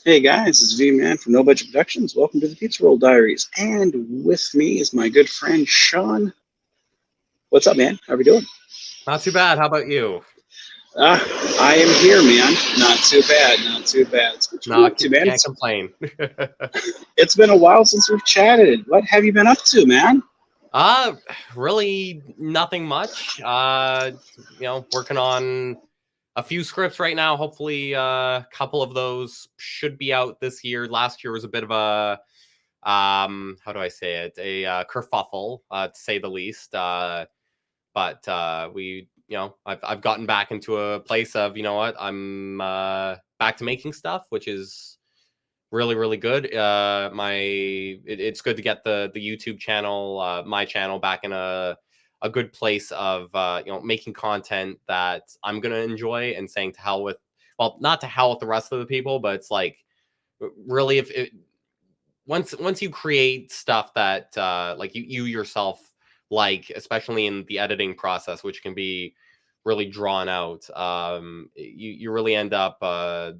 Hey guys, it's V-Man from No Budget Productions. Welcome to the Pizza Roll Diaries. And with me is my good friend Sean. What's up, man? How are we doing? Not too bad. How about you? Uh, I am here, man. Not too bad, not too bad. So what you been No, up to, man? can't complain. It's been a while since we've chatted. What have you been up to, man? uh really nothing much. Working on a few scripts right now. Hopefully a couple of those should be out this year. Last year was a bit of a how do I say it? A kerfuffle, to say the least. But we I've gotten back into a place of, I'm back to making stuff, which is really good. It's good to get the YouTube channel, my channel, back in a good place of making content that I'm gonna enjoy, and saying to hell with, well, not to hell with the rest of the people, but it's like, really, if it, once you create stuff that like you yourself like, especially in the editing process, which can be really drawn out, you really end up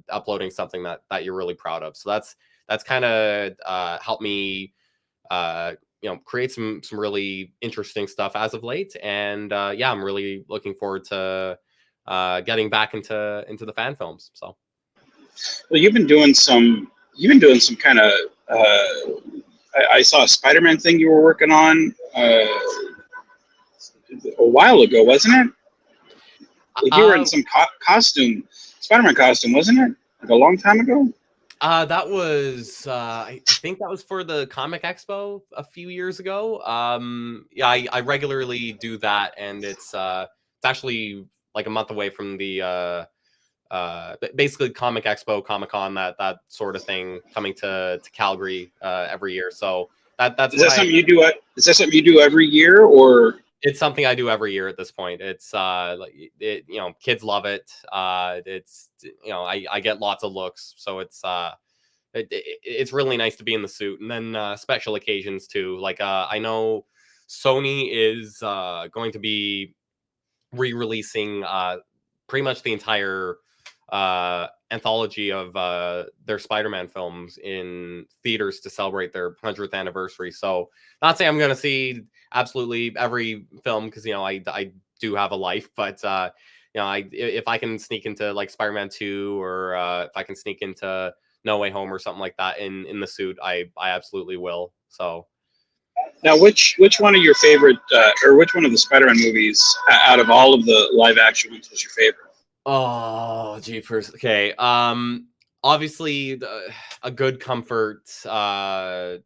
uploading something that you're really proud of. So that's kind of helped me create some really interesting stuff as of late. And yeah, I'm really looking forward to getting back into the fan films. So Well, you've been doing some kind of. I saw a Spider-Man thing you were working on a while ago, wasn't it? Like you were in uh some costume, Spider-Man costume, wasn't it? Like a long time ago. That was I think that was for the Comic Expo a few years ago. Yeah, I regularly do that, and it's actually like a month away from the basically Comic Expo, Comic Con, that sort of thing, coming to Calgary every year. So that's Is what that I something you do? Is that something you do every year, or it's something I do every year at this point. It's like it, kids love it. It's I get lots of looks, so it's really nice to be in the suit. And then special occasions too. Like I know Sony is going to be re-releasing pretty much the entire anthology of their Spider-Man films in theaters to celebrate their 100th anniversary. So, not saying I'm going to see absolutely every film, because I do have a life, but if I can sneak into like Spider-Man 2, or if I can sneak into No Way Home or something like that in the suit, I absolutely will. So now which one of your favorite, or which one of the Spider-Man movies out of all of the live action ones was your favorite? oh, jeepers. Okay. Obviously, a good comfort Spider-Man,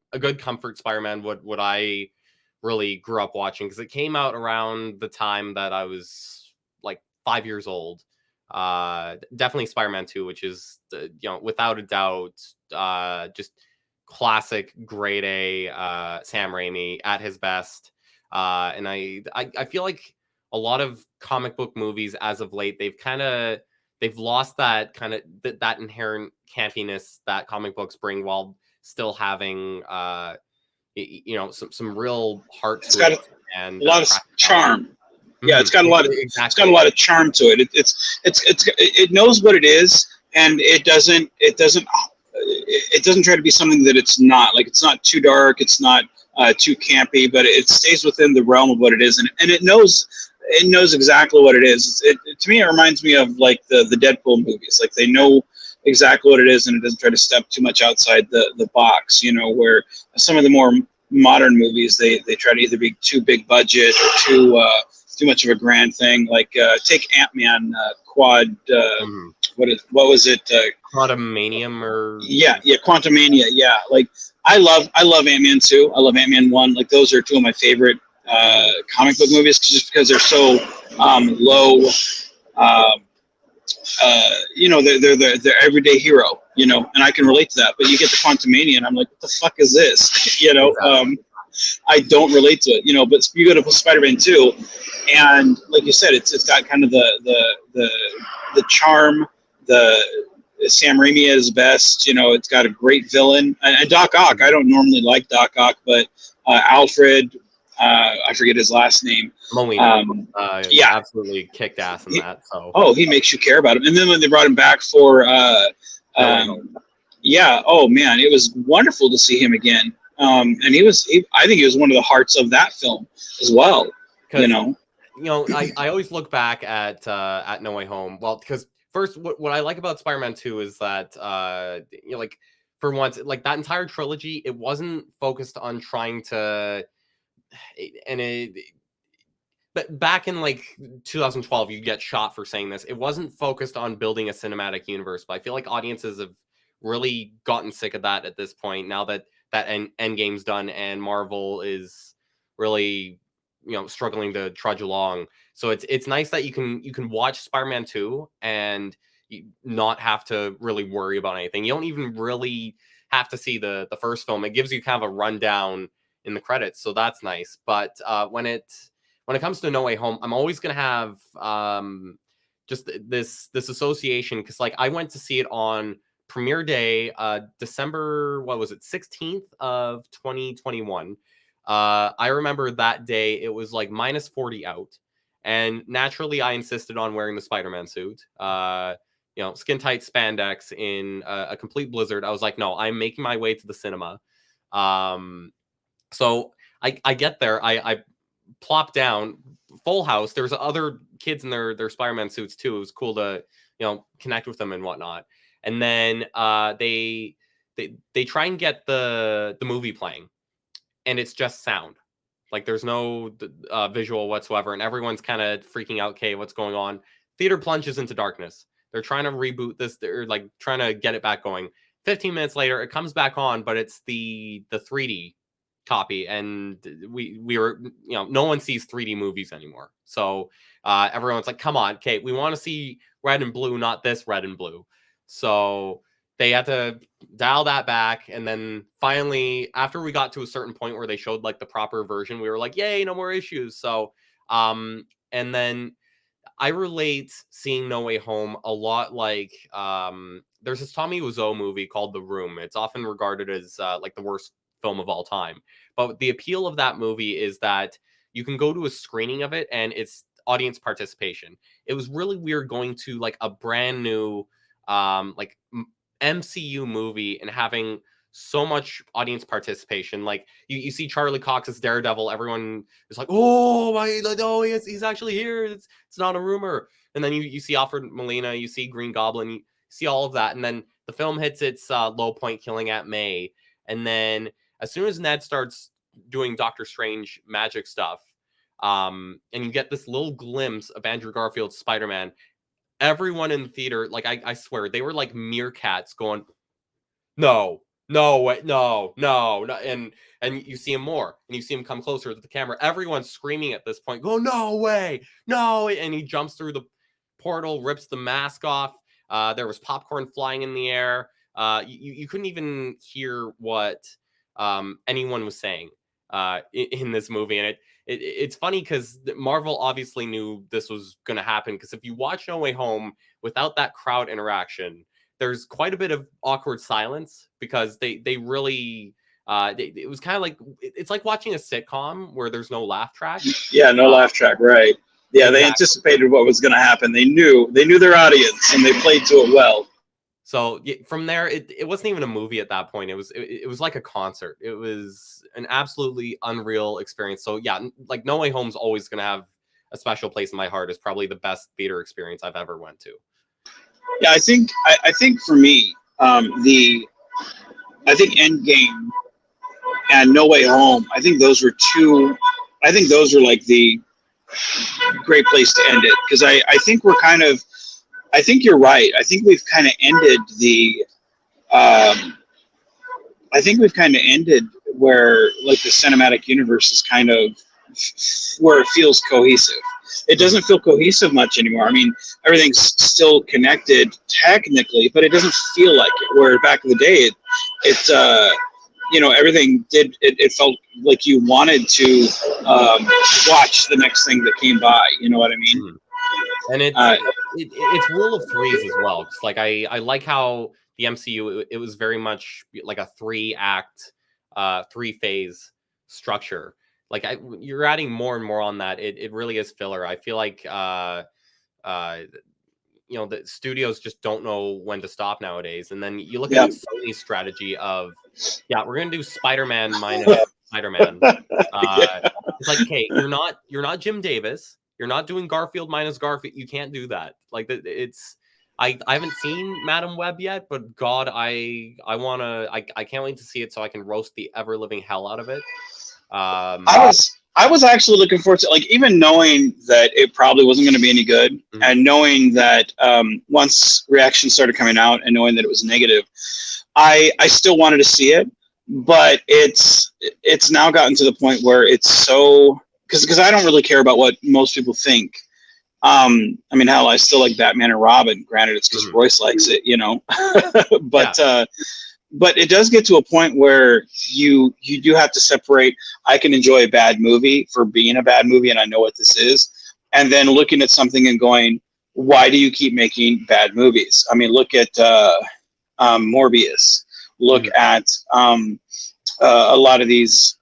what I really grew up watching, because it came out around the time that I was like 5 years old. Definitely Spider-Man 2, which is without a doubt, just classic grade A Sam Raimi at his best. And I feel like a lot of comic book movies as of late, they've lost that kind of that inherent campiness that comic books bring, while still having some real heart It's to got it, a and lot of practicality. charm. Yeah, it's got a Exactly. lot of charm to it. It knows what it is, and it doesn't try to be something that it's not. Like, it's not too dark, it's not too campy, but it stays within the realm of what it is, and it knows exactly what it is. To me, it reminds me of like the Deadpool movies. Like, they know exactly what it is, and it doesn't try to step too much outside the box. Where some of the more modern movies, they try to either be too big budget or too much of a grand thing. Like, take Ant-Man quad. Mhm. What was it? Quantumanium or Yeah, Quantumania. Yeah, like I love Ant-Man 2. I love Ant-Man 1. Like, those are two of my favorite mhm. comic book movies, just because they're so low. Um, they're everyday hero. And I can relate to that. But you get the Quantumania, and I'm like, what the fuck is this? Exactly. I don't relate to it. But you go to Spider-Man 2, and like you said, it's got kind of the charm, the Sam Raimi at his best. It's got a great villain, and Doc Ock. I Mhm. don't normally like Doc Ock, but Alfred, I forget his last name. Molina, Um, yeah, absolutely kicked ass in he, that. So oh, he makes you care about him. And then when they brought him back for No Way Home. Yeah. Oh man, it was wonderful to see him again. And I think he was one of the hearts of that film as well. You Because know. I always look back at No Way Home. Well, because first, what I like about Spider-Man 2 is that like for once, like that entire trilogy, it wasn't focused on trying to and it but back in like 2012 you get shot for saying this. It wasn't focused on building a cinematic universe, but I feel like audiences have really gotten sick of that at this point now that Endgame's done and Marvel is really struggling to trudge along. So it's nice that you can watch Spider-Man 2 and not have to really worry about anything. You don't even really have to see the first film. It gives you kind of a rundown in the credits, so that's nice. But when it comes to No Way Home, I'm always gonna have just this association because like I went to see it on premiere day, December, what was it, 16th of 2021. I remember that day it was like minus 40 out, and naturally I insisted on wearing the Spider-Man suit. Skin tight spandex in a complete blizzard. I was like, no, I'm making my way to the cinema. So I get there. I plop down, full house. There's other kids in their Spider-Man suits too. It was cool to connect with them and whatnot. And then they try and get the movie playing, and it's just sound. Like there's no visual whatsoever, and everyone's kind of freaking out. Okay, what's going on? Theater plunges into darkness. They're trying to reboot this. They're like trying to get it back going. 15 minutes later, it comes back on, but it's the 3D copy, and we were no one sees 3D movies anymore. So everyone's like, come on, Kate, we want to see red and blue, not this red and blue. So they had to dial that back, and then finally after we got to a certain point where they showed like the proper version, we were like, yay, no more issues. So and then I relate seeing No Way Home a lot like there's this Tommy Wiseau movie called The Room. It's often regarded as like the worst film of all time. But the appeal of that movie is that you can go to a screening of it and it's audience participation. It was really weird going to like a brand new like MCU movie and having so much audience participation. Like you see Charlie Cox's Daredevil, everyone is like, "Oh my, no, he's actually here. It's not a rumor." And then you see Alfred Molina, you see Green Goblin, you see all of that, and then the film hits its low point, killing Aunt May, and then as soon as Ned starts doing Doctor Strange magic stuff, and you get this little glimpse of Andrew Garfield's Spider-Man, everyone in the theater, like I swear, they were like meerkats going, no, no, wait, no, no, no, and you see him more, and you see him come closer to the camera. Everyone's screaming at this point, go, no way, no, and he jumps through the portal, rips the mask off. There was popcorn flying in the air. You couldn't even hear what anyone was saying in this movie, and it's funny because Marvel obviously knew this was going to happen. Because if you watch No Way Home without that crowd interaction, there's quite a bit of awkward silence because they really it was kind of like it's like watching a sitcom where there's no laugh track. Yeah, no uh, laugh track, right? Yeah, they exactly. anticipated what was going to happen. They knew their audience, and they played to it well. So from there, it wasn't even a movie at that point. It was like a concert. It was an absolutely unreal experience. So yeah, like No Way Home's always gonna have a special place in my heart. It's probably the best theater experience I've ever went to. Yeah, I think for me, the I think Endgame and No Way Home. I think those were two. I think those were like the great place to end it because I think we're kind of. I think you're right. I think we've kind of ended the. Um, I think we've kind of ended where like the cinematic universe is kind of where it feels cohesive. It Mhm. doesn't feel cohesive much anymore. I mean, everything's still connected technically, but it doesn't feel like it. Where back in the day, everything it felt like you wanted to watch the next thing that came by. You know what I mean? Mhm. And Uh, it's rule of threes as well. Just like I like how the MCU it was very much like a three phase structure. Like you're adding more and more on that. It really is filler. I feel like uh you know, the studios just don't know when to stop nowadays. And then you look Yeah. at Sony's strategy of, yeah, we're gonna do Spider-Man minus Spider-Man. Yeah. It's like, okay, you're not Jim Davis. You're not doing Garfield minus Garfield. You can't do that. Like it's. I haven't seen Madam Web yet, but God, I can't wait to see it so I can roast the ever living hell out of it. I was actually looking forward to, like, even knowing that it probably wasn't going to be any good, Mhm. and knowing that once reactions started coming out and knowing that it was negative, I still wanted to see it, but it's now gotten to the point where it's so, because I don't really care about what most people think. I mean, hell, I still like Batman and Robin. Granted, it's because Mhm. Royce likes it, you know. But it does get to a point where you do have to separate. I can enjoy a bad movie for being a bad movie, and I know what this is, and then looking at something and going, why do you keep making bad movies? I mean, look at Morbius. Look Mhm. at a lot of these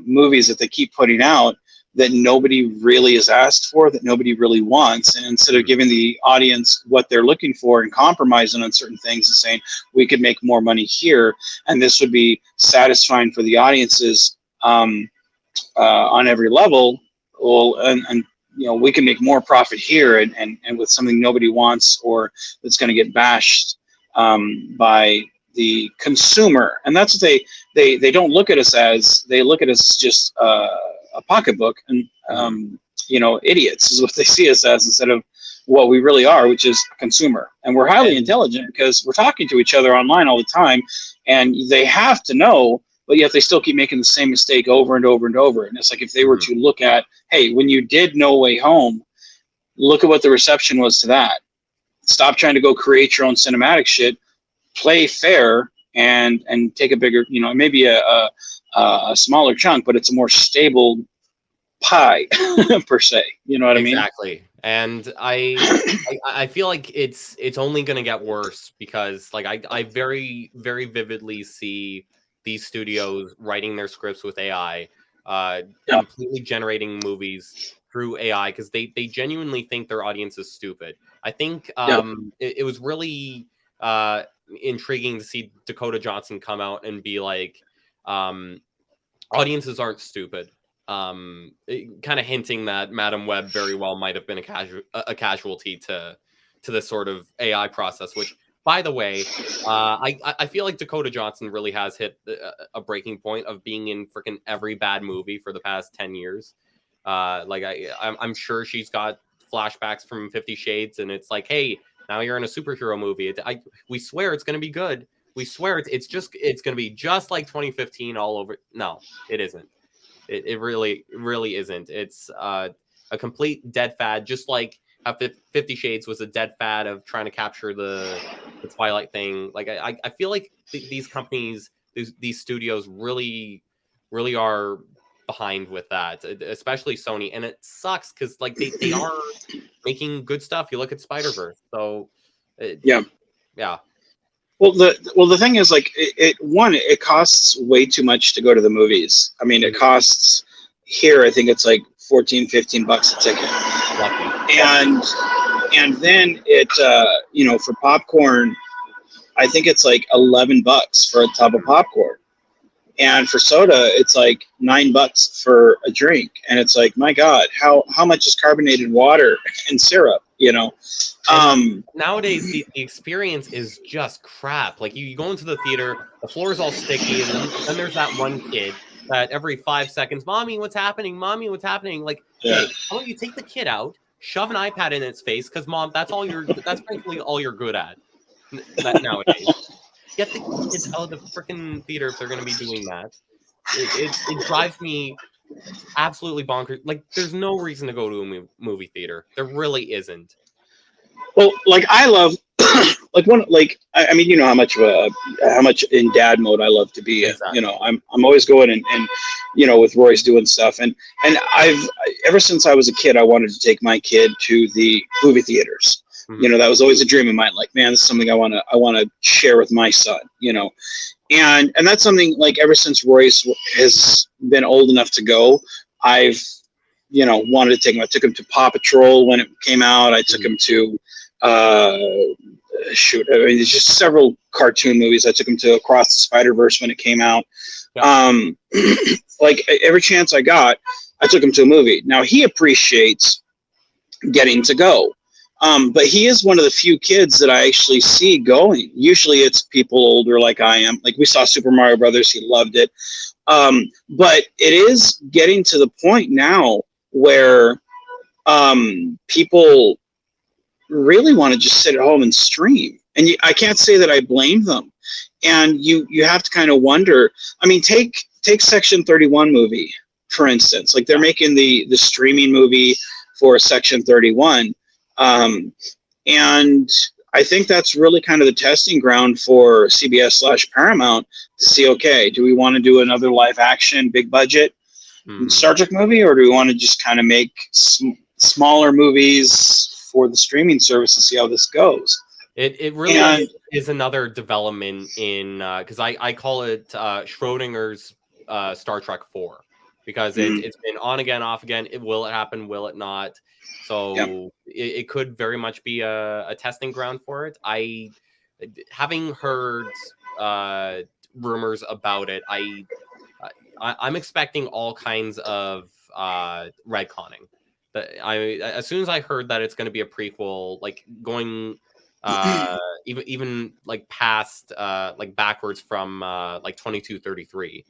movies that they keep putting out that nobody really is asked for, that nobody really wants. And instead of Mhm. giving the audience what they're looking for and compromising on certain things and saying, we could make more money here, and this would be satisfying for the audiences on every level, well, and you know, we can make more profit here, and with something nobody wants, or that's going to get bashed by the consumer. And that's what they don't look at us as. They look at us as just a pocketbook, and you know, idiots is what they see us as, instead of what we really are, which is a consumer. And we're highly And intelligent because we're talking to each other online all the time, and they have to know, but yet they still keep making the same mistake over and over and over. And it's like, if they were to look at, hey, when you did No Way Home, look at what the reception was to that. Stop trying to go create your own cinematic shit. Play fair, and take a bigger, you know, maybe a smaller chunk, but it's a more stable pie per se. You know what I mean? exactly. And I feel like it's only going to get worse, because like I very very vividly see these studios writing their scripts with AI, Yeah. completely generating movies through AI, because they genuinely think their audience is stupid. I think Yeah. it was really uh intriguing to see Dakota Johnson come out and be like, um audiences aren't stupid. Kind of hinting that Madam Web very well might have been a casualty to this sort of AI process. Which, by the way, I feel like Dakota Johnson really has hit a breaking point of being in freaking every bad movie for the past 10 years. Like I'm sure she's got flashbacks from 50 Shades, and it's like, hey, now you're in a superhero movie. We swear it's going to be good. We swear it's going to be just like 2015 all over. No, it isn't. It really isn't. It's a complete dead fad, just like how 50 Shades was a dead fad of trying to capture the Twilight thing. Like I feel like these companies, these studios really are behind with that, especially Sony, and it sucks because like they are making good stuff. You look at Spider-Verse, so Yeah. yeah. Well, the thing is, like, it costs way too much to go to the movies. I mean, it costs here, I think it's like 14, $15 a ticket, Lucky. and then it you know, for popcorn, I think it's like $11 for a tub of popcorn, and for soda, it's like $9 for a drink, and it's like, my God, how much is carbonated water and syrup? You know, nowadays the experience is just crap. Like you go into the theater, the floor is all sticky, and then there's that one kid that every 5 seconds, mommy, what's happening? Mommy, what's happening? Like, yeah, hey, how about you take the kid out, shove an iPad in its face, because mom, that's frankly all you're good at nowadays. Get the kids out of the freaking theater if they're gonna be doing that. It drives me absolutely bonkers. Like, there's no reason to go to a movie theater. There really isn't. well, like, I love like one, like, I mean, you know how much of how much in dad mode I love to be in. You Exactly. know, I'm always going, and you know, with Royce doing stuff, and I've, ever since I was a kid, I wanted to take my kid to the movie theaters. Mhm. You know, that was always a dream of mine. Like, man, this is something I want to share with my son. You know, and that's something, like, ever since Royce has been old enough to go, I've, you know, wanted to take him. I took him to Paw Patrol when it came out. I took him to uh, shoot, I mean, there's just several cartoon movies. I took him to Across the Spider-Verse when it came out. Yeah. Like every chance I got, I took him to a movie. Now he appreciates getting to go. But he is one of the few kids that I actually see going. Usually it's people older like I am. Like we saw Super Mario Brothers, he loved it. But it is getting to the point now where people really want to just sit at home and stream. And I can't say that I blame them. And you have to kind of wonder. I mean, take Section 31 movie, for instance. Like they're making the streaming movie for Section 31. And I think that's really kind of the testing ground for CBS/Paramount to see, okay, do we want to do another live action, big budget Star Trek movie, or do we want to just kind of make smaller movies for the streaming service and see how this goes? It really is another development in because I call it Schrodinger's Star Trek 4 because it's been on again, off again. Will it happen? Will it not? So it could very much be a testing ground for it. Having heard rumors about it, I'm expecting all kinds of retconning. As soon as I heard that it's going to be a prequel, like going even like past like backwards from like 2233,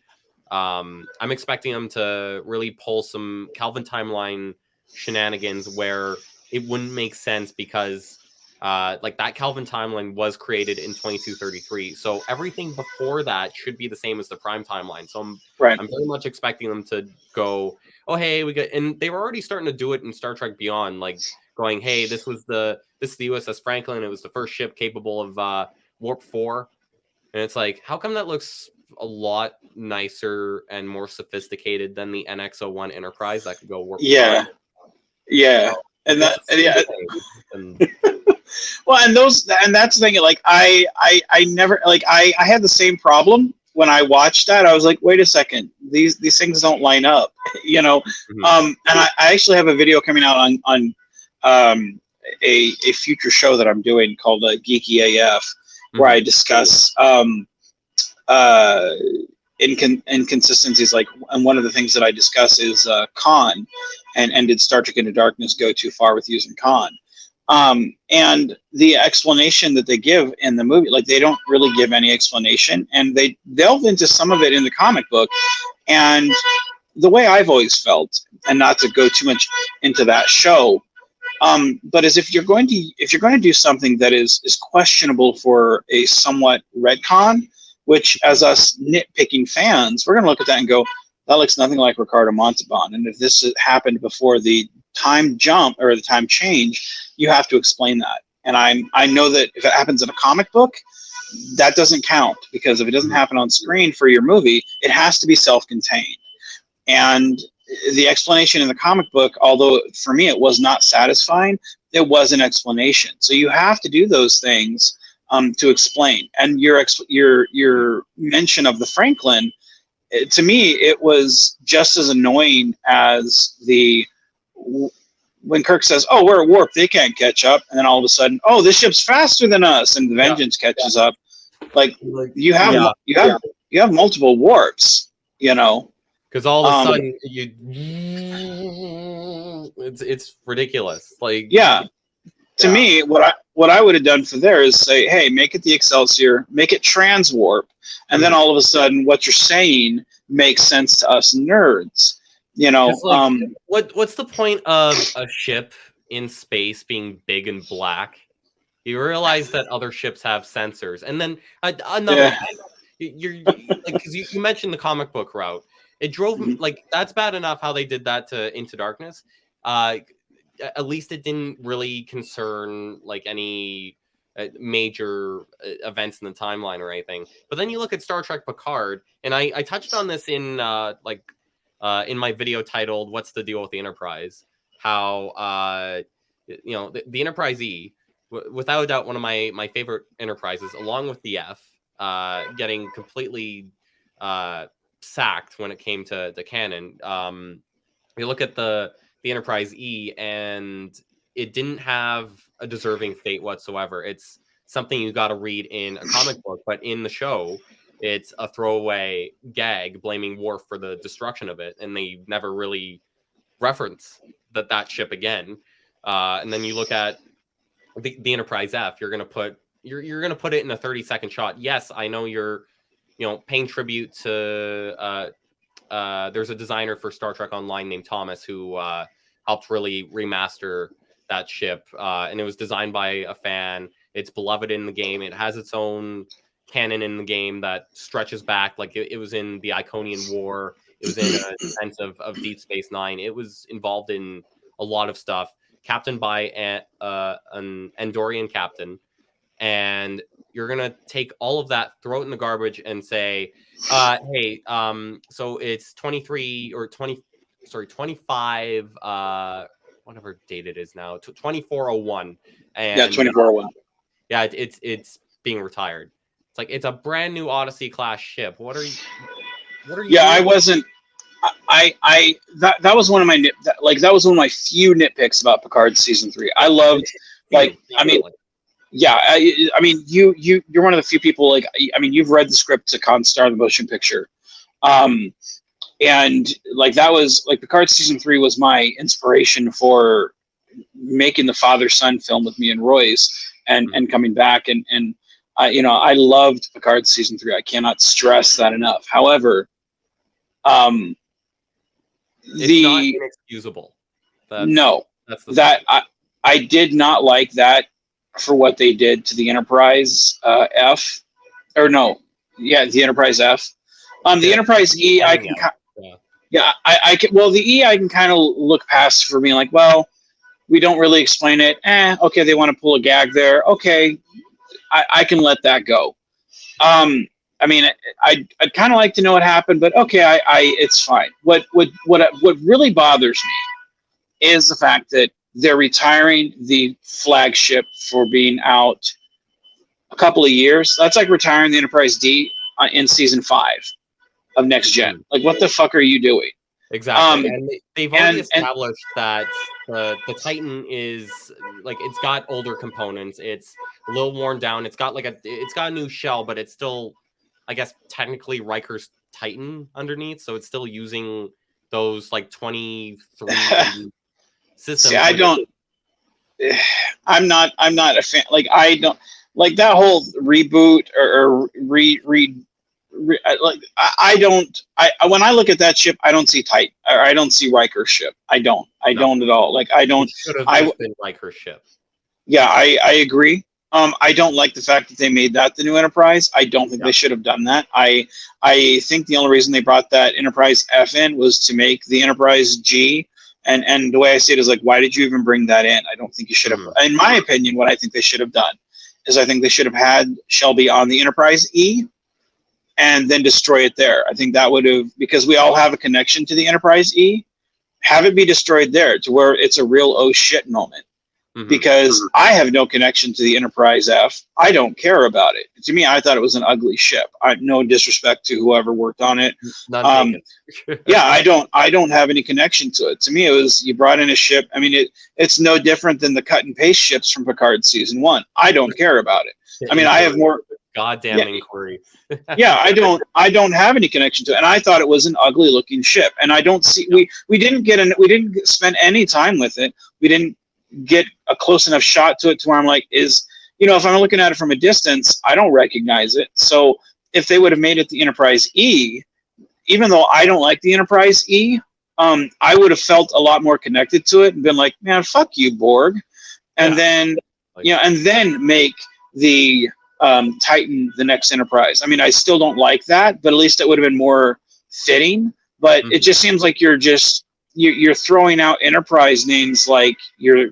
I'm expecting them to really pull some Calvin timeline shenanigans where it wouldn't make sense because like that Calvin timeline was created in 2233, so everything before that should be the same as the prime timeline. So I'm very much expecting them to go, oh hey, we got, and they were already starting to do it in Star Trek Beyond, like going, hey, this is the USS Franklin. It was the first ship capable of warp 4, and it's like, how come that looks a lot nicer and more sophisticated than the NX-01 Enterprise that could go warp 5? Yeah. And that, well, and that's the thing. Like I never, like I had the same problem when I watched that. I was like, wait a second, these things don't line up, you know. And I actually have a video coming out on a future show that I'm doing called Geeky AF, where I discuss inconsistencies. Like, and one of the things that I discuss is Khan, and did Star Trek Into Darkness go too far with using Khan? And the explanation that they give in the movie, like they don't really give any explanation, and they delve into some of it in the comic book. And the way I've always felt, and not to go too much into that show, but as if you're going to do something that is questionable for a somewhat retcon, which as us nitpicking fans, we're going to look at that and go, that looks nothing like Ricardo Montalban. And if this happened before the time jump or the time change, you have to explain that. And I know that if it happens in a comic book, that doesn't count, because if it doesn't happen on screen for your movie, it has to be self-contained. And the explanation in the comic book, although for me it was not satisfying, it was an explanation. So you have to do those things to explain. And your mention of the Franklin, to me, it was just as annoying as when Kirk says, "Oh, we're at warp, they can't catch up," and then all of a sudden, "Oh, this ship's faster than us," and the Vengeance catches up. Like you have multiple warps, you know. Because all of a sudden it's ridiculous. Like to me, what I would have done for there is say, hey, make it the Excelsior, make it transwarp, and then all of a sudden, what you're saying makes sense to us nerds. You know, like, what's the point of a ship in space being big and black? You realize that other ships have sensors, and then another. You're like, because you mentioned the comic book route. It drove me, like, that's bad enough how they did that to Into Darkness. At least it didn't really concern like any major events in the timeline or anything. But then you look at Star Trek Picard, and I touched on this in in my video titled "What's the Deal with the Enterprise?" How the Enterprise E, without a doubt, one of my favorite Enterprises, along with the F, getting completely sacked when it came to canon. You look at the Enterprise E, and it didn't have a deserving fate whatsoever. It's something you got to read in a comic book, but in the show, it's a throwaway gag blaming Worf for the destruction of it, and they never really reference that ship again. And then you look at the Enterprise F. You're gonna put it in a 30-second shot. Yes, I know you're paying tribute to there's a designer for Star Trek Online named Thomas who helped really remaster that ship, and it was designed by a fan. It's beloved in the game. It has its own canon in the game that stretches back, like it was in the Iconian War. It was in a sense of Deep Space Nine. It was involved in a lot of stuff. Captained by an Andorian captain, and you're gonna take all of that, throw it in the garbage, and say, "Hey, so it's 23 or 25, whatever date it is now, 2401, and Yeah, 2401. Yeah, it's being retired. It's like it's a brand new Odyssey class ship. What are you? Yeah, I wasn't. That was one of my that was one of my few nitpicks about Picard season 3. I loved yeah, I mean you're one of the few people you've read the script to Constar, the motion picture, and that was Picard season 3 was my inspiration for making the father-son film with me and Royce and coming back and I loved Picard season 3. I cannot stress that enough. However, it's not inexcusable. I did not like that for what they did to the Enterprise F, or no, yeah, the Enterprise F. The Enterprise E, I can, I can. Well, the E, I can kind of look past for being like, well, we don't really explain it. Okay, they want to pull a gag there. Okay, I can let that go. I mean, I'd kind of like to know what happened, but okay, it's fine. What really bothers me is the fact that they're retiring the flagship for being out a couple of years. That's like retiring the Enterprise D in season 5 of Next Gen. Like, what the fuck are you doing? Exactly, and they've already established that the Titan is it's got older components. It's a little worn down. It's got a new shell, but it's still, I guess, technically Riker's Titan underneath, so it's still using those 23 systems. See, I'm not a fan. I don't like that whole reboot or I don't. When I look at that ship, I don't see Titan, or I don't see Riker's ship. I don't at all. I don't. It should have been Riker's ship. Yeah, I agree. I don't like the fact that they made that the new Enterprise. I don't think they should have done that. I think the only reason they brought that Enterprise F in was to make the Enterprise G. And the way I see it is why did you even bring that in? I don't think you should have. In my opinion, what I think they should have done is I think they should have had Shelby on the Enterprise E and then destroy it there. I think that would have, because we all have a connection to the Enterprise E, have it be destroyed there to where it's a real oh shit moment. Because I have no connection to the Enterprise F. I don't care about it. To me, I thought it was an ugly ship. No disrespect to whoever worked on it. Yeah, I don't have any connection to it. To me, it was, you brought in a ship. I mean, it's no different than the cut and paste ships from Picard season 1. I don't care about it. I mean, I have more goddamn inquiry. Yeah, I don't have any connection to it. And I thought it was an ugly looking ship. And I don't see we didn't spend any time with it. We didn't get a close enough shot to it to where I'm like, if I'm looking at it from a distance, I don't recognize it. So if they would have made it the Enterprise E, even though I don't like the Enterprise E, I would have felt a lot more connected to it and been like, man, fuck you, Borg. And then, and then make the Titan the next Enterprise. I mean, I still don't like that, but at least it would have been more fitting. But it just seems like you're throwing out Enterprise names like I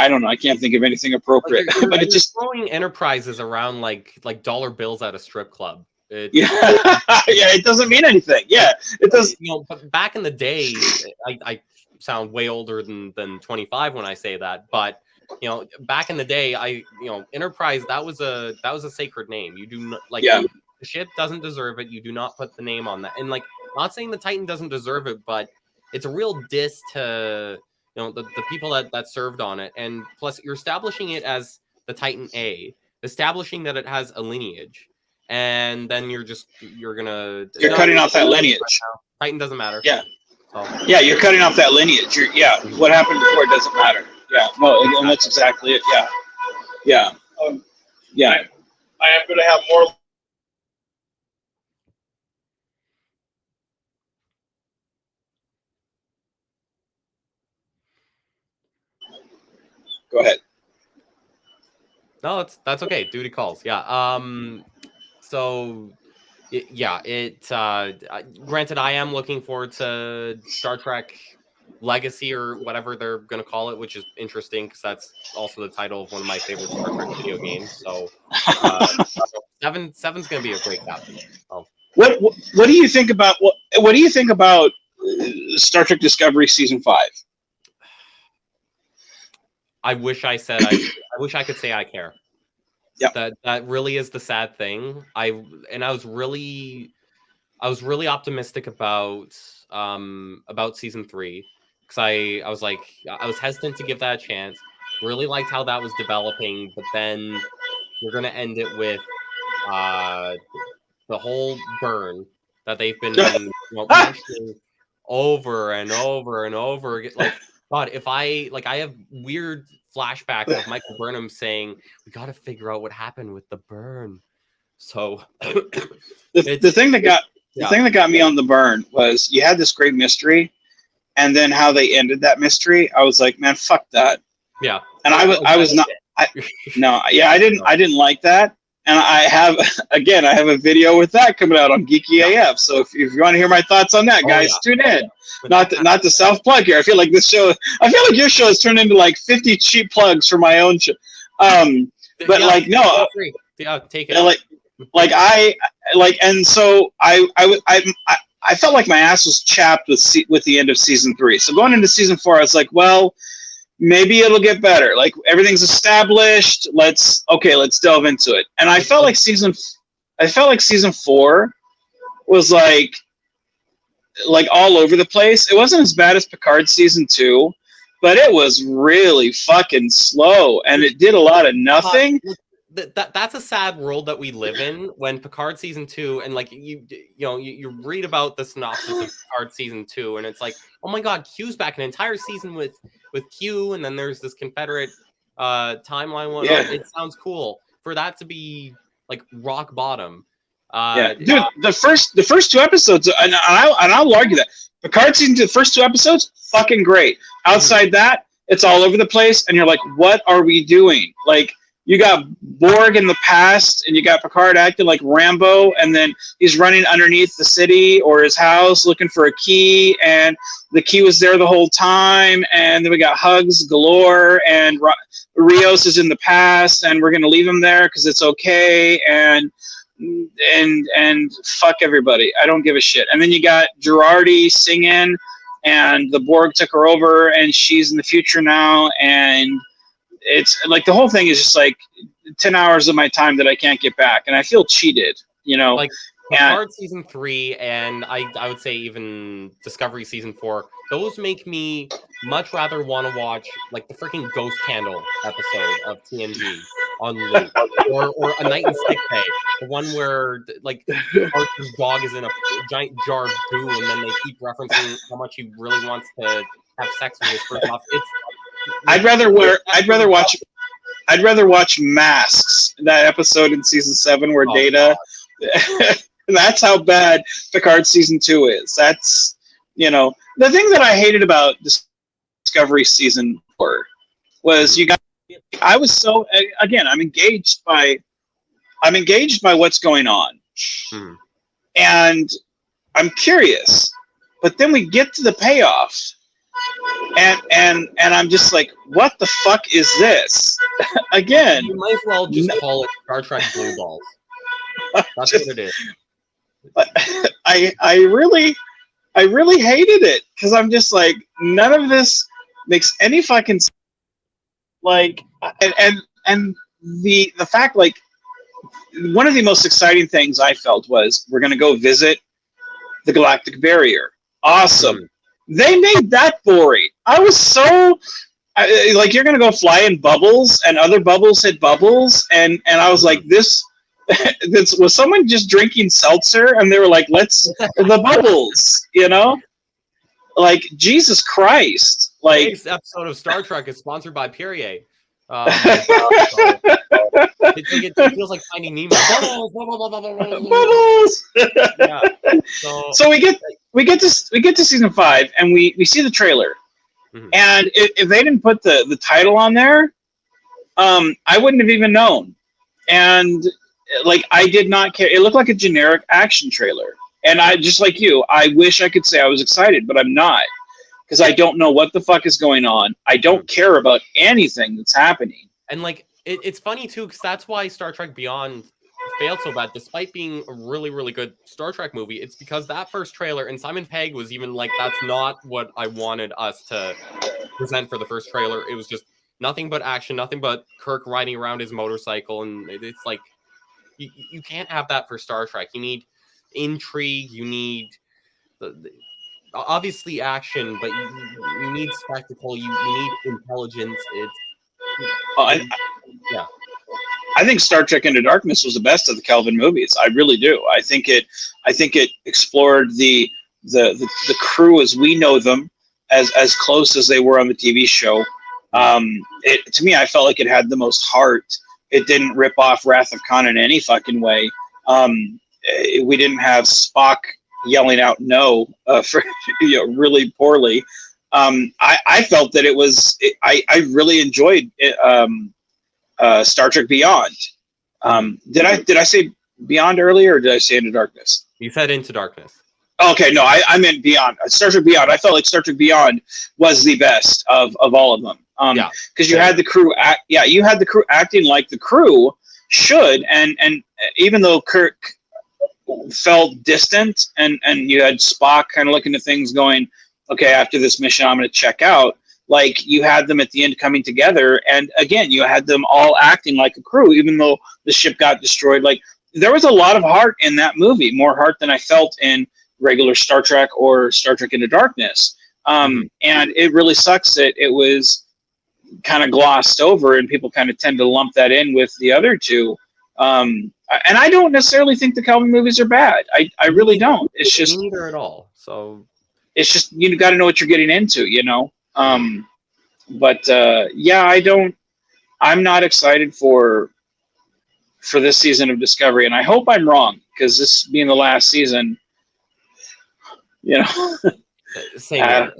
don't know. I can't think of anything appropriate. But it's just throwing Enterprises around like dollar bills at a strip club. Yeah, it doesn't mean anything. Yeah, it does. But back in the day, I sound way older than 25 when I say that. But back in the day, Enterprise, that was a sacred name. You do not the ship doesn't deserve it. You do not put the name on that. And not saying the Titan doesn't deserve it, but it's a real diss to the people that served on it, and plus you're establishing it as the Titan A, establishing that it has a lineage, and then you're gonna cutting off that lineage. Titan doesn't matter. Yeah. So. Yeah, you're cutting off that lineage. What happened before doesn't matter. Yeah, no, and that's exactly it. Yeah. Yeah. I am going to have more. Go ahead. No, that's okay. Duty calls. Yeah. So, granted, I am looking forward to Star Trek Legacy or whatever they're gonna call it, which is interesting because that's also the title of one of my favorite Star Trek video games. So, seven's gonna be a great captain. What do you think about what do you think about Star Trek Discovery season 5? I wish I said I wish I could say I care. Yeah. That really is the sad thing. I was really optimistic about season 3 because I was like I was hesitant to give that a chance. Really liked how that was developing, but then you're gonna end it with the whole burn that they've been mentioning over and over and over again. Like, God, if I have weird flashbacks of Michael Burnham saying, "We got to figure out what happened with the burn." So the thing that got me on the burn was you had this great mystery, and then how they ended that mystery. I was like, man, fuck that. Yeah, and I was not. I didn't like that. And I have a video with that coming out on Geeky AF. So if you want to hear my thoughts on that, guys, tune in. Not to self plug here. I feel like your show has turned into like 50 cheap plugs for my own show. But take it. And so I felt like my ass was chapped with the end of season 3. So going into season 4, I was like, well, maybe it'll get better. Like everything's established. Let's delve into it. And I felt like season 4 was like all over the place. It wasn't as bad as Picard season 2, but it was really fucking slow, and it did a lot of nothing. That's a sad world that we live in when Picard season 2 and like you read about the synopsis of Picard season 2 and it's like, oh my God, Q's back, an entire season with Q, and then there's this Confederate timeline one. Yeah. It sounds cool for that to be like rock bottom. Dude, the first 2 episodes, and I'll argue that Picard season 2, the first 2 episodes, fucking great. Outside that, it's all over the place, and you're like, what are we doing? Like, you got Borg in the past, and you got Picard acting like Rambo, and then he's running underneath the city or his house looking for a key, and the key was there the whole time, and then we got hugs galore, and Rios is in the past, and we're going to leave him there because it's okay, and fuck everybody. I don't give a shit. And then you got Girardi singing, and the Borg took her over, and she's in the future now, and it's like the whole thing is just like 10 hours of my time that I can't get back, and I feel cheated, like Picard season 3 and I would say even Discovery season 4, those make me much rather want to watch like the freaking Ghost Candle episode of TNG on loop, or A Night in Sick Bay, the one where like Arthur's dog is in a giant jar of goo, and then they keep referencing how much he really wants to have sex with his first off. I'd rather watch Masks, that episode in season 7 where Data. That's how bad Picard season 2 is. That's the thing that I hated about Discovery season 4 was I was so again I'm engaged by what's going on, and I'm curious, but then we get to the payoff. And I'm just like, what the fuck is this? Again, you might as well just call it Star Trek Blue Balls. That's what it is. I really hated it because I'm just like, none of this makes any fucking sense. Like, and the fact, like, one of the most exciting things I felt was we're gonna go visit the galactic barrier. Awesome. They made that boring. I was so like, you're gonna go fly in bubbles, and other bubbles hit bubbles, and I was like, this was someone just drinking seltzer, and they were like, let's the bubbles, like, Jesus Christ, like. Today's episode of Star Trek is sponsored by Perrier. So it feels like Finding Nemo. Bubbles. Yeah. So we get to season 5, and we see the trailer, and if they didn't put the title on there, I wouldn't have even known. And like, I did not care. It looked like a generic action trailer, and I, just like you, I wish I could say I was excited, but I'm not, because I don't know what the fuck is going on. I don't care about anything that's happening. And like, it's funny too, because that's why Star Trek Beyond failed so bad, despite being a really, really good Star Trek movie. It's because that first trailer, and Simon Pegg was even like, that's not what I wanted us to present for the first trailer. It was just nothing but action, nothing but Kirk riding around his motorcycle, and it's like, you can't have that for Star Trek. You need intrigue, you need obviously action, but you need spectacle, you need intelligence. Yeah. I think Star Trek Into Darkness was the best of the Kelvin movies. I really do. I think it explored the crew as we know them, as close as they were on the TV show. To me, I felt like it had the most heart. It didn't rip off Wrath of Khan in any fucking way. We didn't have Spock yelling out no for really poorly. I felt that it was. I really enjoyed Star Trek Beyond. Did I say Beyond earlier, or did I say Into Darkness? You said Into Darkness. Okay, no, I meant Beyond. Star Trek Beyond. I felt like Star Trek Beyond was the best of all of them. Because you had the crew you had the crew acting like the crew should, and even though Kirk felt distant, and you had Spock kind of looking at things going, okay, after this mission I'm going to check out, like, you had them at the end coming together, and again, you had them all acting like a crew, even though the ship got destroyed. Like, there was a lot of heart in that movie, more heart than I felt in regular Star Trek or Star Trek Into Darkness. And it really sucks that it was kind of glossed over, and people kind of tend to lump that in with the other two. And I don't necessarily think the Kelvin movies are bad. I really don't. It's just neither at all. So it's just, you got to know what you're getting into, But I'm not excited for this season of Discovery, and I hope I'm wrong, because this being the last season, Same here.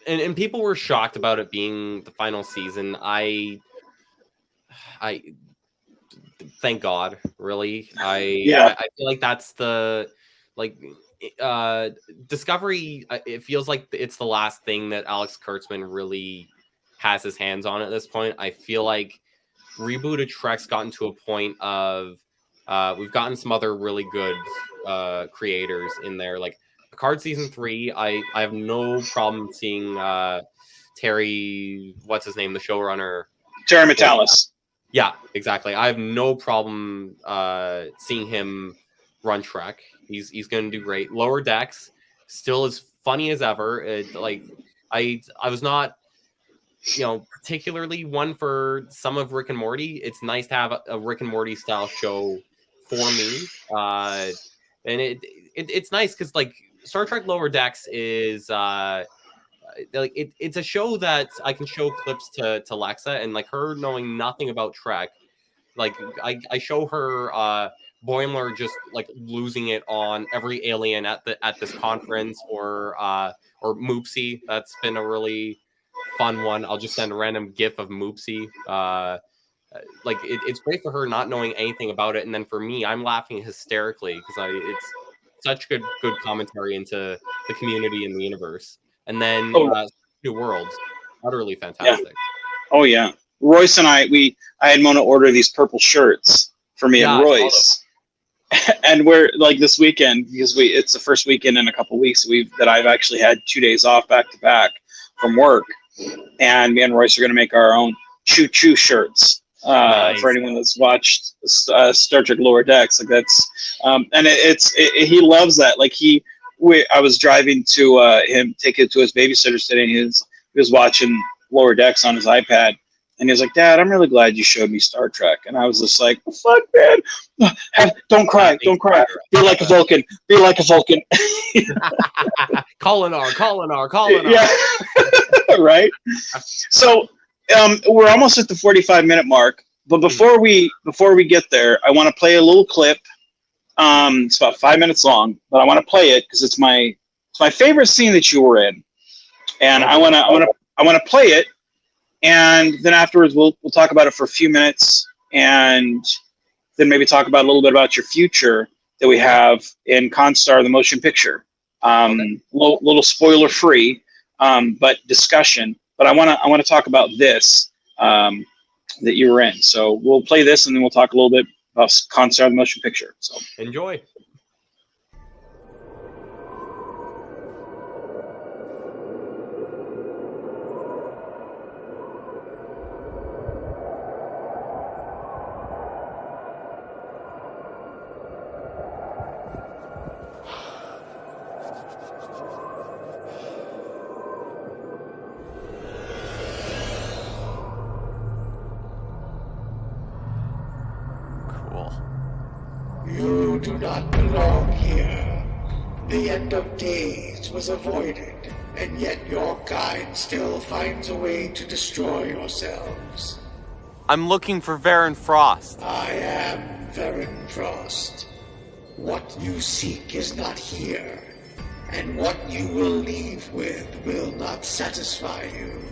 And and people were shocked about it being the final season. I thank God, really. I feel like that's the, like, Discovery, it feels like it's the last thing that Alex Kurtzman really has his hands on at this point. I feel like rebooted Trek's gotten to a point of we've gotten some other really good creators in there, like Picard season 3. I have no problem seeing Terry, what's his name, the showrunner, Terry Matalas. Yeah, exactly. I have no problem seeing him run Trek. He's going to do great. Lower Decks, still as funny as ever. I was not, particularly one for some of Rick and Morty. It's nice to have a Rick and Morty style show for me, and it's nice because, like, Star Trek Lower Decks is it's a show that I can show clips to Lexa, and like her knowing nothing about Trek, like I show her Boimler just like losing it on every alien at this conference, or Moopsy. That's been a really fun one. I'll just send a random GIF of Moopsy. Like it's great for her not knowing anything about it, and then for me, I'm laughing hysterically because it's such good commentary into the community and the universe. And then New Worlds, utterly fantastic. Yeah. Oh yeah, Royce and I had Mona order these purple shirts for me and Royce, and we're like this weekend, because it's the first weekend in a couple weeks that I've actually had 2 days off back to back from work, and me and Royce are going to make our own Choo Choo shirts. Nice. For anyone that's watched Star Trek Lower Decks, like that's and he loves that. Like I was driving to take it to his babysitter today, and he was watching Lower Decks on his iPad, and he was like, "Dad, I'm really glad you showed me Star Trek." And I was just like, "Oh, "Fuck, man, don't cry, don't cry. Be like a Vulcan. Be like a Vulcan." Call Yeah, right. So we're almost at the 45-minute mark, but before we get there, I want to play a little clip. It's about 5 minutes long, but I want to play it because it's my favorite scene that you were in, and I want to play it, and then afterwards we'll talk about it for a few minutes, and then maybe talk about a little bit about your future that we have in Constar, the motion picture. Little spoiler free, but discussion. But I want to talk about this that you were in. So we'll play this, and then we'll talk a little bit about Constar, the motion picture. So enjoy. You do not belong here. The end of days was avoided, and yet your kind still finds a way to destroy yourselves. I'm looking for Varen Frost. I am Varen Frost. What you seek is not here, and what you will leave with will not satisfy you.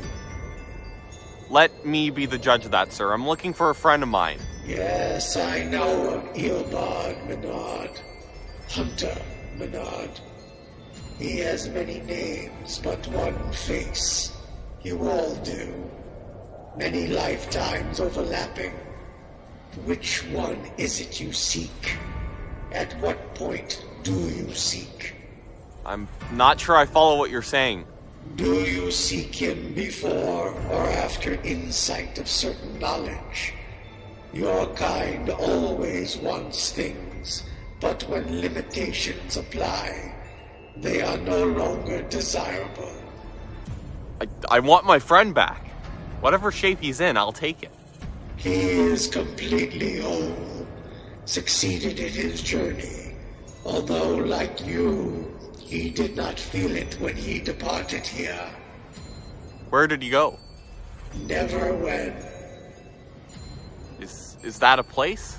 Let me be the judge of that, sir. I'm looking for a friend of mine. Yes, I know of Eobard Menard. Hunter Menard. He has many names, but one face. You all do. Many lifetimes overlapping. Which one is it you seek? At what point do you seek? I'm not sure I follow what you're saying. Do you seek him before or after insight of certain knowledge? Your kind always wants things, but when limitations apply, they are no longer desirable. I want my friend back. Whatever shape he's in, I'll take it. He is completely whole, succeeded in his journey, although like you, he did not feel it when he departed here. Where did he go? Never went. Is that a place?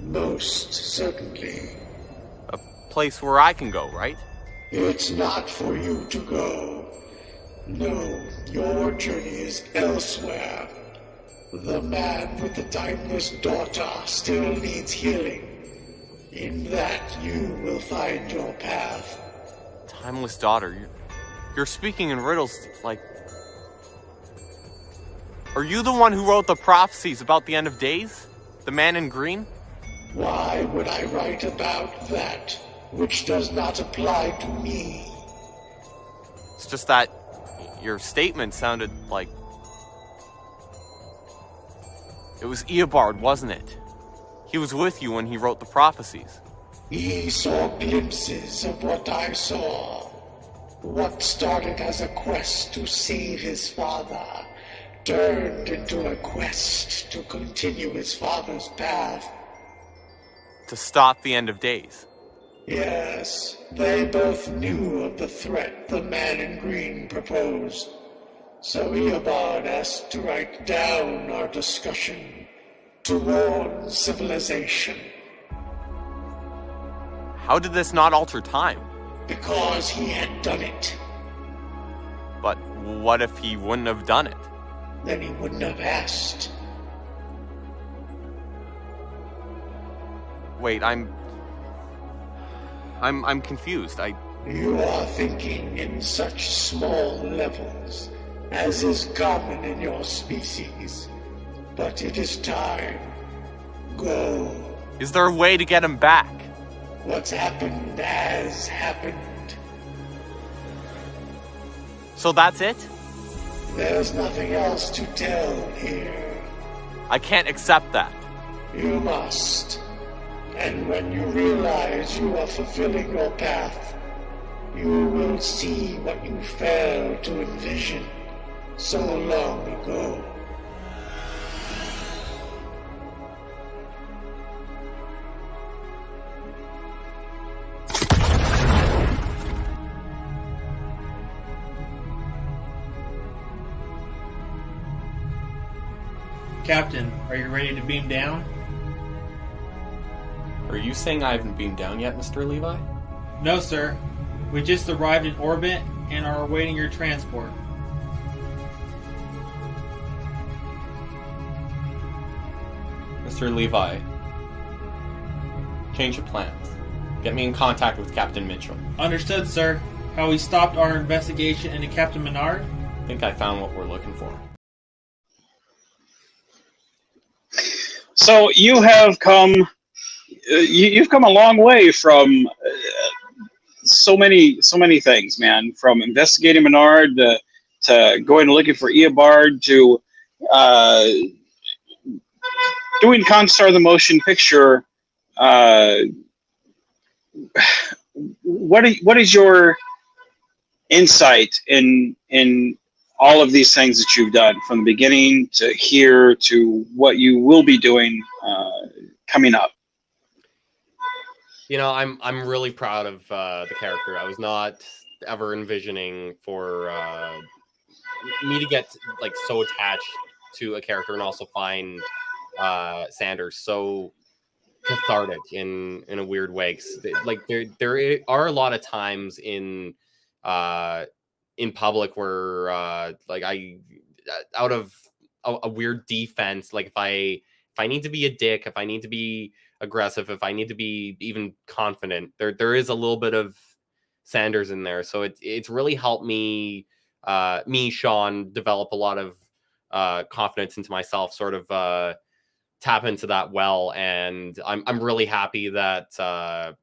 Most certainly. A place where I can go, right? It's not for you to go. No, your journey is elsewhere. The man with the timeless daughter still needs healing. In that, you will find your path. Timeless daughter, you're speaking in riddles like... Are you the one who wrote the prophecies about the end of days? The man in green? Why would I write about that, which does not apply to me? It's just that your statement sounded like... It was Eobard, wasn't it? He was with you when he wrote the prophecies. He saw glimpses of what I saw. What started as a quest to save his father turned into a quest to continue his father's path. To stop the end of days. Yes, they both knew of the threat the man in green proposed. So Eobard asked to write down our discussion to warn civilization. How did this not alter time? Because he had done it. But what if he wouldn't have done it? Then he wouldn't have asked. Wait, I'm confused. You are thinking in such small levels, as is common in your species. But it is time. Go. Is there a way to get him back? What's happened has happened. So that's it? There's nothing else to tell here. I can't accept that. You must. And when you realize you are fulfilling your path, You will see what you failed to envision so long ago. Captain, are you ready to beam down? Are you saying I haven't beamed down yet, Mr. Levi? No, sir. We just arrived in orbit and are awaiting your transport. Mr. Levi, change of plans. Get me in contact with Captain Mitchell. Understood, sir. How we stopped our investigation into Captain Menard? I think I found what we're looking for. So you have come. You've come a long way from so many things, man. From investigating Menard to going and looking for Eobard to doing Constar the motion picture. What is your insight in all of these things that you've done from the beginning to here to what you will be doing coming up? You know, I'm really proud of the character. I was not ever envisioning for me to get like so attached to a character and also find Sanders so cathartic in a weird way. 'Cause like there are a lot of times in public where like I out of a weird defense, like if I need to be a dick, if I need to be aggressive, if I need to be even confident, there is a little bit of Sanders in there. So it's really helped me Sean develop a lot of confidence into myself, sort of tap into that well. And I'm really happy that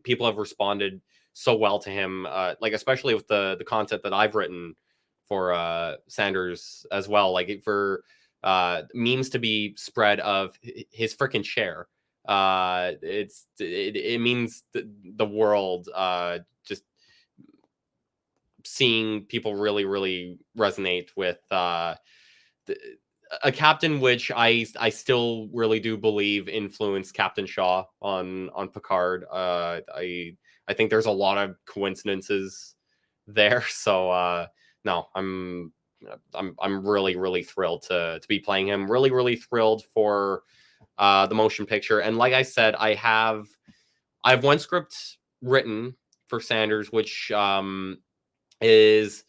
people have responded so well to him, like especially with the content that I've written for Sanders as well, like for memes to be spread of his freaking chair. It means the world, just seeing people really resonate with a captain which I still really do believe influenced Captain Shaw on Picard. I think there's a lot of coincidences there. So no, I'm really thrilled to be playing him. Really thrilled for the motion picture. And like I said, I have one script written for Sanders, which is,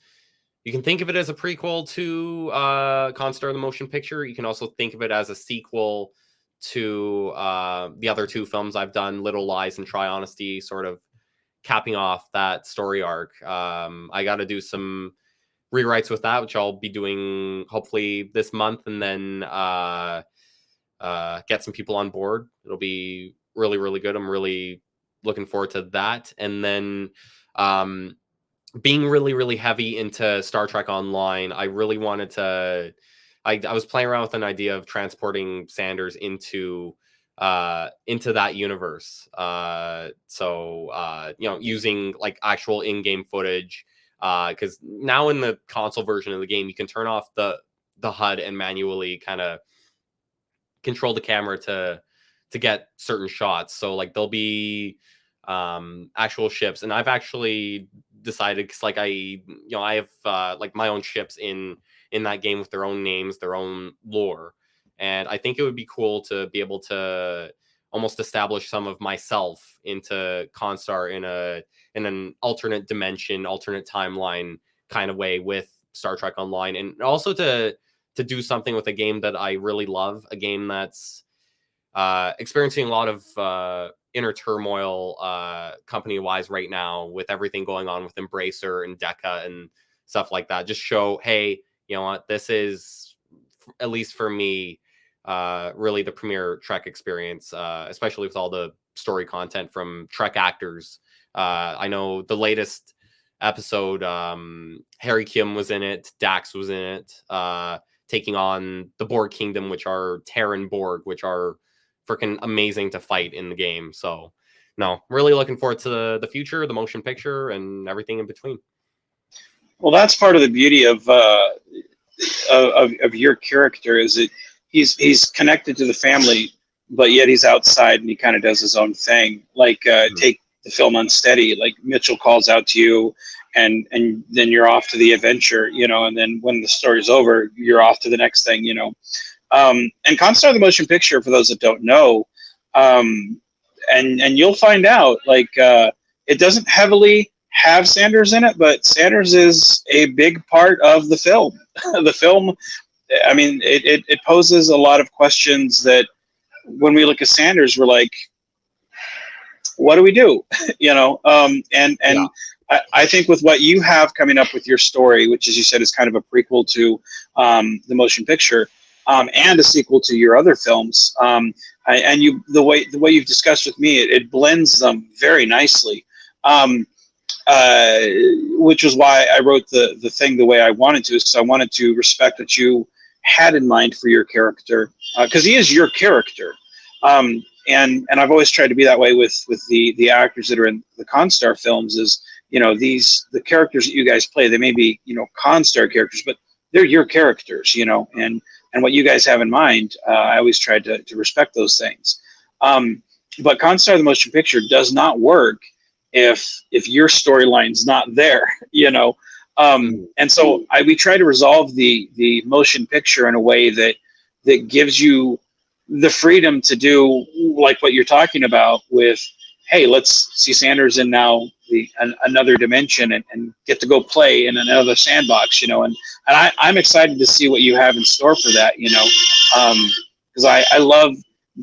you can think of it as a prequel to Constar the motion picture. You can also think of it as a sequel to the other two films I've done, Little Lies and Try Honesty, sort of capping off that story arc. I got to do some rewrites with that, which I'll be doing hopefully this month, and then get some people on board. It'll be really good. I'm really looking forward to that. And then being really heavy into Star Trek Online, I really wanted to. I was playing around with an idea of transporting Sanders into that universe. So using like actual in-game footage, because now in the console version of the game, you can turn off the HUD and manually kind of control the camera to get certain shots. So like there'll be actual ships, and I've actually decided, because like I have like my own ships in that game with their own names, their own lore, and I think it would be cool to be able to almost establish some of myself into Constar in an alternate dimension, alternate timeline kind of way with Star Trek Online, and also to do something with a game that I really love, a game that's experiencing a lot of inner turmoil company-wise right now, with everything going on with Embracer and Deca and stuff like that. Just show, hey, you know what, this is, at least for me, really the premier Trek experience, especially with all the story content from Trek actors. I know the latest episode, Harry Kim was in it, Dax was in it, taking on the Borg Kingdom, which are Terran Borg, which are freaking amazing to fight in the game. So no, really looking forward to the future, the motion picture, and everything in between. Well, that's part of the beauty of your character is that he's connected to the family, but yet he's outside and he kind of does his own thing. Like take the film Unsteady. Like Mitchell calls out to you, and then you're off to the adventure, you know. And then when the story's over, you're off to the next thing, you know. And Constar the motion picture, for those that don't know, and you'll find out, like it doesn't heavily have Sanders in it, but Sanders is a big part of the film. The film, I mean, it poses a lot of questions that when we look at Sanders, we're like, what do we do? You know, and yeah. I think with what you have coming up with your story, which, as you said, is kind of a prequel to the motion picture, and a sequel to your other films, and the way you've discussed with me, it blends them very nicely. Which was why I wrote the thing the way I wanted to, is because I wanted to respect what you had in mind for your character, because he is your character, and I've always tried to be that way with the actors that are in the Constar films. Is, you know, the characters that you guys play, they may be, you know, Constar characters, but they're your characters, you know, and what you guys have in mind. I always tried to respect those things, but Constar the motion picture does not work if your storyline's not there, you know. And so we try to resolve the motion picture in a way that gives you the freedom to do like what you're talking about with, hey, let's see Sanders in now another dimension and get to go play in another sandbox, you know. And I'm excited to see what you have in store for that, you know, because I love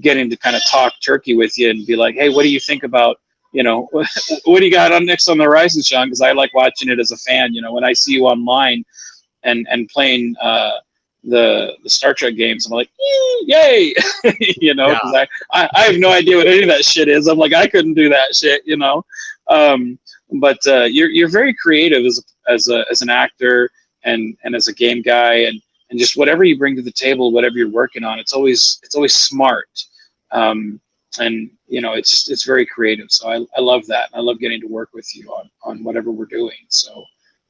getting to kind of talk turkey with you and be like, hey, what do you think about, you know, what do you got on next on the horizon, Sean? Because I like watching it as a fan. You know, when I see you online and playing the Star Trek games, I'm like, yay, you know, because I have no idea what any of that shit is. I'm like, I couldn't do that shit, you know. But you're very creative as an actor and as a game guy, and just whatever you bring to the table, whatever you're working on, it's always smart. And you know, it's very creative. So I love that. I love getting to work with you on whatever we're doing. So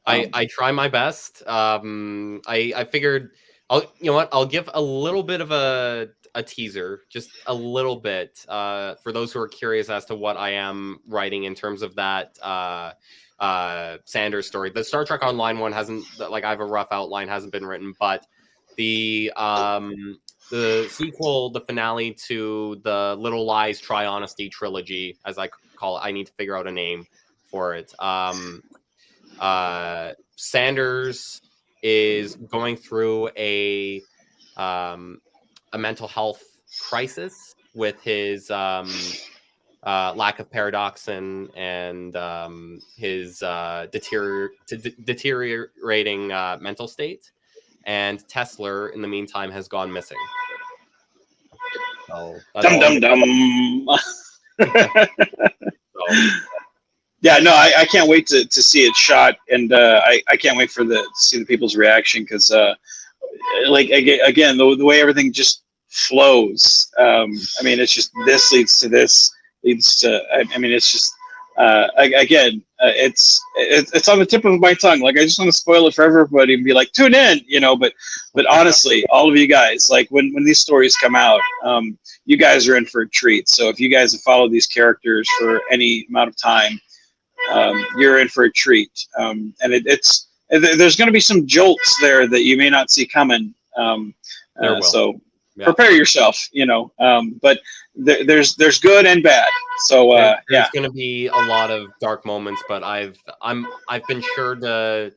I try my best. I figured I'll give a little bit of a teaser, just a little bit, for those who are curious as to what I am writing in terms of that Sanders story. The Star Trek Online one hasn't, like, I have a rough outline, hasn't been written, but the sequel, the finale to the Little Lies Try Honesty trilogy, as I call it, I need to figure out a name for it. Sanders is going through a mental health crisis with his lack of paradoxin and his deteriorating mental state. And Tesla, in the meantime, has gone missing. So dum. Yeah, no, I can't wait to see it shot, and I can't wait to see the people's reaction, because like again, the way everything just flows. I mean, it's just this leads to this leads to. I mean, it's just again, it's on the tip of my tongue. Like, I just want to spoil it for everybody and be like, tune in, you know. But honestly, all of you guys, like when these stories come out, you guys are in for a treat. So if you guys have followed these characters for any amount of time, you're in for a treat. And there's going to be some jolts there that you may not see coming. So prepare yourself, you know. But there's good and bad. So there's going to be a lot of dark moments, but I've been sure to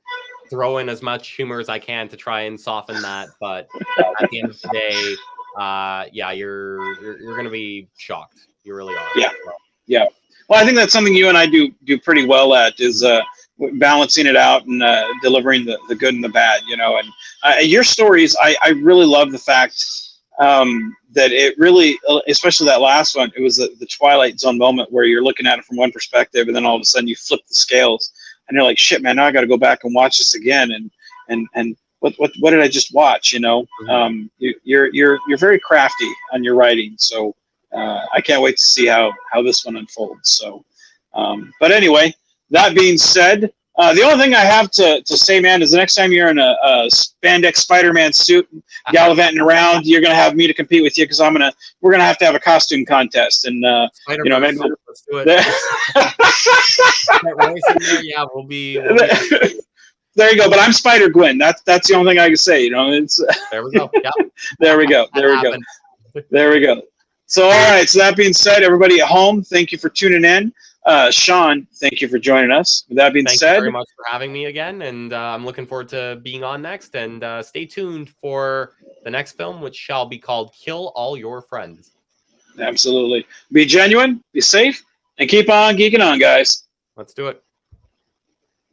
throw in as much humor as I can to try and soften that. But at the end of the day, you're going to be shocked. You really are. Yeah. Well, I think that's something you and I do pretty well at, is balancing it out and delivering the good and the bad, you know. And your stories, I really love the fact that it really, especially that last one, it was the Twilight Zone moment where you're looking at it from one perspective, and then all of a sudden you flip the scales and you're like, shit, man, now I got to go back and watch this again. And what did I just watch? You know, you're very crafty on your writing. So I can't wait to see how this one unfolds. So, but anyway, that being said, the only thing I have to say, man, is the next time you're in a spandex Spider-Man suit gallivanting around, you're gonna have me to compete with you because we're gonna have to have a costume contest, and you know, maybe let's do it. Get Royce in there, yeah, we'll be there you go. But I'm Spider-Gwen. That's the only thing I can say. You know, it's there we go. Yeah. there we go. There we go. There we go. So, all right. So that being said, everybody at home, thank you for tuning in. Sean, thank you for joining us. With that being Thank said, you very much for having me again, and I'm looking forward to being on next. And stay tuned for the next film, which shall be called "Kill All Your Friends." Absolutely. Be genuine, be safe, and keep on geeking on, guys. Let's do it.